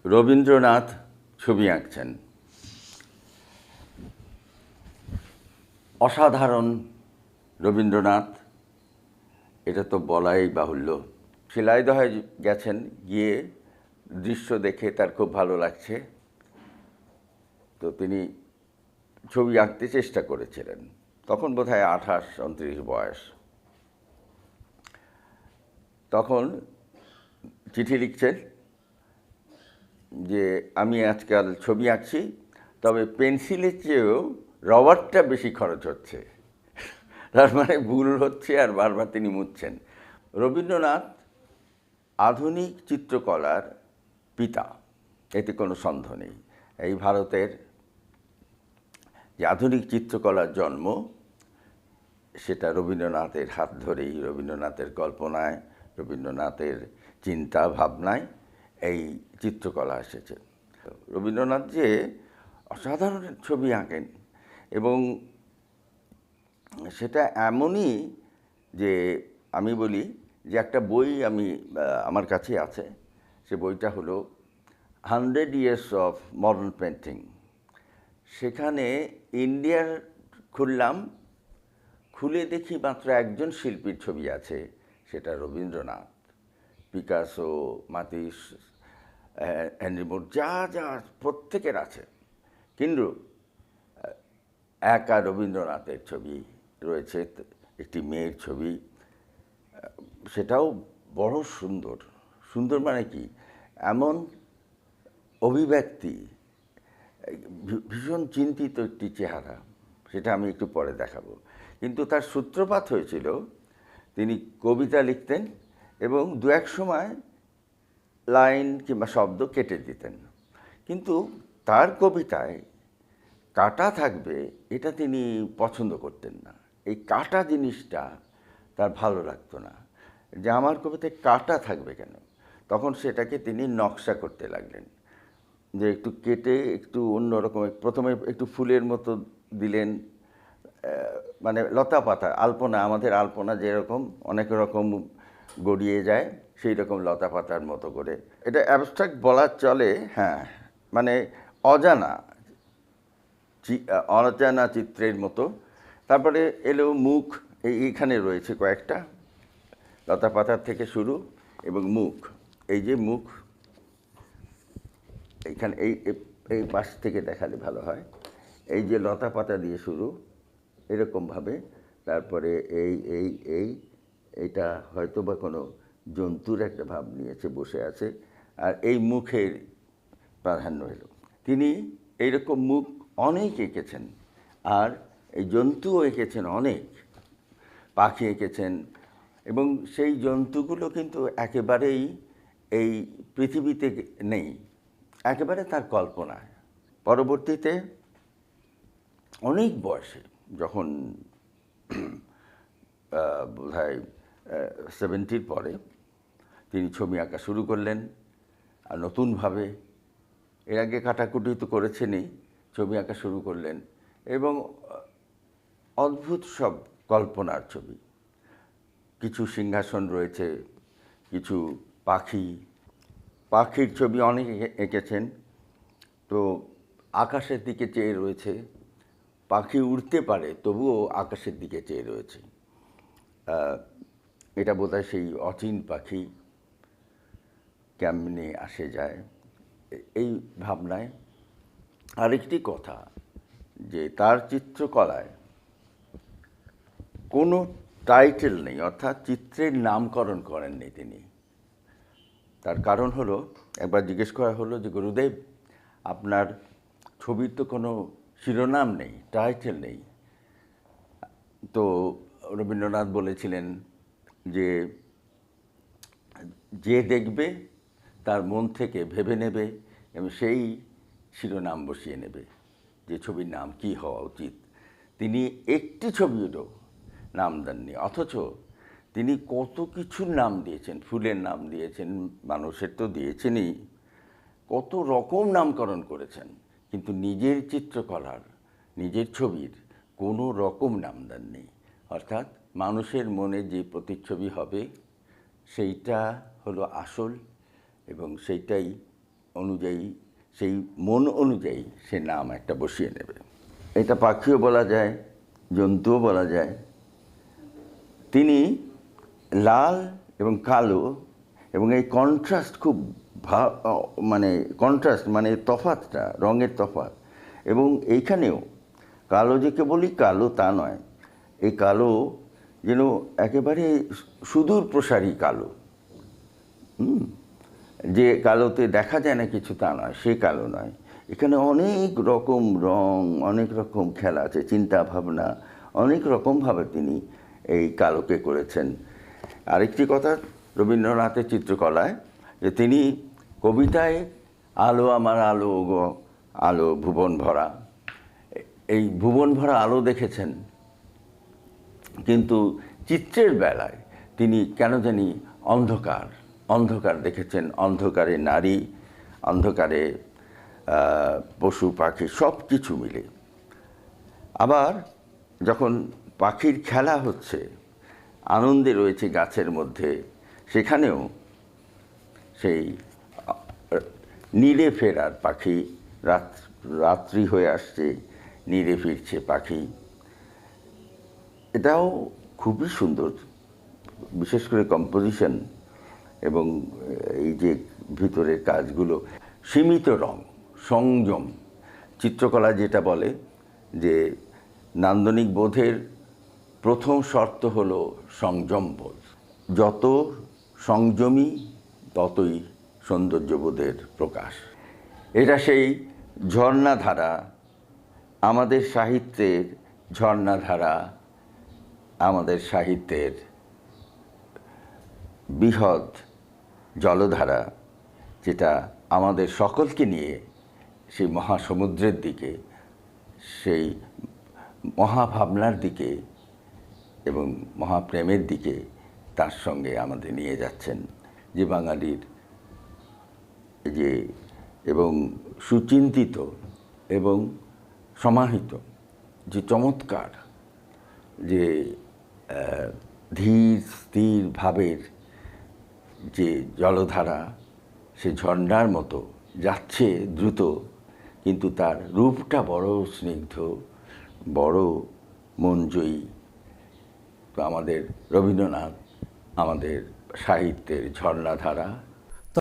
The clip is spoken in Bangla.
রবীন্দ্রনাথ ছবি আঁকছেন। অসাধারণ রবীন্দ্রনাথ, এটা তো বলাই বাহুল্য। শিলাইদহে গেছেন, গিয়ে দৃশ্য দেখে তার খুব ভালো লাগছে, তো তিনি ছবি আঁকতে চেষ্টা করেছিলেন। তখন বোধহয় 28-29 বয়স। তখন চিঠি লিখছেন যে আমি আজকাল ছবি আঁকছি, তবে পেন্সিলের চেয়েও রবারটা বেশি খরচ হচ্ছে। তার মানে ভুল হচ্ছে আর বারবার তিনি মুছছেন। রবীন্দ্রনাথ আধুনিক চিত্রকলার পিতা, এতে কোনো সন্দেহ নেই। এই ভারতের যে আধুনিক চিত্রকলার জন্ম, সেটা রবীন্দ্রনাথের হাত ধরেই, রবীন্দ্রনাথের কল্পনায়, রবীন্দ্রনাথের চিন্তা ভাবনায় এই চিত্রকলা এসেছে। রবীন্দ্রনাথ যে অসাধারণ ছবি আঁকেন, এবং সেটা এমনই যে আমি বলি যে একটা বই আমার কাছে আছে, সে বইটা হলো 100 Years of Modern Painting। সেখানে ইন্ডিয়ার খুললাম, খুলে দেখি মাত্র একজন শিল্পীর ছবি আছে, সেটা রবীন্দ্রনাথ। পিকাসো, মাতিস, হেনরি মুর, যা যা প্রত্যেকের আছে, কিন্তু একা রবীন্দ্রনাথের ছবি রয়েছে, একটি মেয়ের ছবি। সেটাও বড় সুন্দর। সুন্দর মানে কি, এমন অভিব্যক্তি, ভীষণ চিন্তিত একটি চেহারা, সেটা আমি একটু পরে দেখাবো। কিন্তু তার সূত্রপাত হয়েছিল, তিনি কবিতা লিখতেন এবং দু এক সময় লাইন কিংবা শব্দ কেটে দিতেন, কিন্তু তার কবিতায় কাটা থাকবে এটা তিনি পছন্দ করতেন না। এই কাটা জিনিসটা তার ভালো লাগতো না, যে আমার কবিতায় কাটা থাকবে কেন। তখন সেটাকে তিনি নকশা করতে লাগলেন, যে একটু কেটে একটু অন্যরকম, প্রথমে একটু ফুলের মতো দিলেন, মানে লতা পাতা, আলপনা, আমাদের আলপনা যেরকম অনেক রকম গড়িয়ে যায়, সেই রকম লতা পাতার মতো করে। এটা অ্যাবস্ট্রাক্ট বলা চলে, হ্যাঁ, মানে অজানা অজানা চিত্রের মতো। তারপরে এলো মুখ, এইখানে রয়েছে কয়েকটা লতা পাতার থেকে শুরু, এবং মুখ, এই যে মুখ এইখানে, এই পাশ থেকে দেখালে ভালো হয়। এই যে লতা পাতা দিয়ে শুরু, এরকমভাবে, তারপরে এইটা হয়তো বা কোনো জন্তুর একটা ভাব নিয়েছে, বসে আছে, আর এই মুখের প্রাধান্য এলো। তিনি এইরকম মুখ অনেক এঁকেছেন, আর এই জন্তুও এঁকেছেন অনেক, পাখি এঁকেছেন, এবং সেই জন্তুগুলো কিন্তু একেবারেই এই পৃথিবীতে নেই, একেবারে তার কল্পনায়। পরবর্তীতে অনেক বয়সে, যখন বোধহয় 70-র পরে, তিনি ছবি আঁকা শুরু করলেন, আর নতুনভাবে। এর আগে কাটাকুটি তো করেছেনই, ছবি আঁকা শুরু করলেন, এবং অদ্ভুত সব কল্পনার ছবি। কিছু সিংহাসন রয়েছে, কিছু পাখির ছবি অনেক এঁকেছেন। তো আকাশের দিকে চেয়ে রয়েছে, পাখি উড়তে পারে তবুও আকাশের দিকে চেয়ে রয়েছে। এটা বোধহয় সেই অচিন পাখি, কেমনে আসে যায়, এই ভাবনায়। আরেকটি কথা, যে তার চিত্রকলায় কোনো টাইটেল নেই, অর্থাৎ চিত্রের নামকরণ করেননি তিনি। তার কারণ হলো, একবার জিজ্ঞেস করা হলো যে গুরুদেব, আপনার ছবির তো কোনো শিরোনাম নেই, টাইটেল নেই। তো রবীন্দ্রনাথ বলেছিলেন যে যে দেখবে তার মন থেকে ভেবে নেবে এবং সেই শিরোনাম বসিয়ে নেবে যে ছবির নাম কী হওয়া উচিত। তিনি একটি ছবিরও নাম দেননি, অথচ তিনি কত কিছুর নাম দিয়েছেন। ফুলের নাম দিয়েছেন, মানুষের তো দিয়েছেনই, কত রকম নামকরণ করেছেন, কিন্তু নিজের চিত্রকলার, নিজের ছবির কোনো রকম নাম দেননি। অর্থাৎ মানুষের মনে যে প্রতিচ্ছবি হবে সেইটা হলো আসল, এবং সেইটাই অনুযায়ী, সেই মন অনুযায়ী সে নাম একটা বসিয়ে নেবে। এটা পাখিও বলা যায়, জন্তুও বলা যায়। তিনি লাল এবং কালো, এবং এই কন্ট্রাস্ট খুব মানে কন্ট্রাস্ট মানে তফাতটা, রঙের তফাৎ। এবং এইখানেও কালো যে কেবলই কালো তা নয়, এই কালো যেন একেবারে সুদূর প্রসারী কালো। যে কালোতে দেখা যায় না কিছু তা নয়, সে কালো নয়। এখানে অনেক রকম রং, অনেক রকম খেলা আছে, চিন্তা ভাবনা, অনেক রকমভাবে তিনি এই কালোকে করেছেন। আরেকটি কথা রবীন্দ্রনাথের চিত্রকলায়, যে তিনি কবিতায় আলো আমার আলো গো আলো ভুবন ভরা, এই ভুবন ভরা আলো দেখেছেন, কিন্তু চিত্রের বেলায় তিনি কেন জানি অন্ধকার অন্ধকার দেখেছেন। অন্ধকারে নারী, অন্ধকারে পশু পাখি সব কিছু মিলে। আবার যখন পাখির খেলা হচ্ছে, আনন্দে রয়েছে গাছের মধ্যে, সেখানেও সেই নীড়ে ফেরার পাখি, রাত্রি হয়ে আসছে, নীড়ে ফিরছে পাখি। এটাও খুবই সুন্দর, বিশেষ করে কম্পোজিশন এবং এই যে ভিতরের কাজগুলো। সীমিত রং, সংযম, চিত্রকলা যেটা বলে যে নান্দনিক বোধের প্রথম শর্ত হলো সংযম বোধ। যত সংযমী ততই সৌন্দর্যবোধের প্রকাশ। এটা সেই ঝর্ণাধারা, আমাদের সাহিত্যের ঝর্ণাধারা, আমাদের সাহিত্যের বৃহৎ জলধারা, যেটা আমাদের সকলকে নিয়ে সেই মহাসমুদ্রের দিকে, সেই মহাভাবনার দিকে এবং মহাপ্রেমের দিকে তার সঙ্গে আমাদের নিয়ে যাচ্ছেন। যে বাঙালির যে এবং সুচিন্তিত এবং সমাহিত যে চমৎকার, যে ধীর স্থির ভাবের যে জলধারা, সে ঝর্ণার মতো যাচ্ছে দ্রুত, কিন্তু তার রূপটা বড় স্নিগ্ধ, বড় মনজয়ী। তো আমাদের রবীন্দ্রনাথ আমাদের সাহিত্যের ঝর্ণাধারা,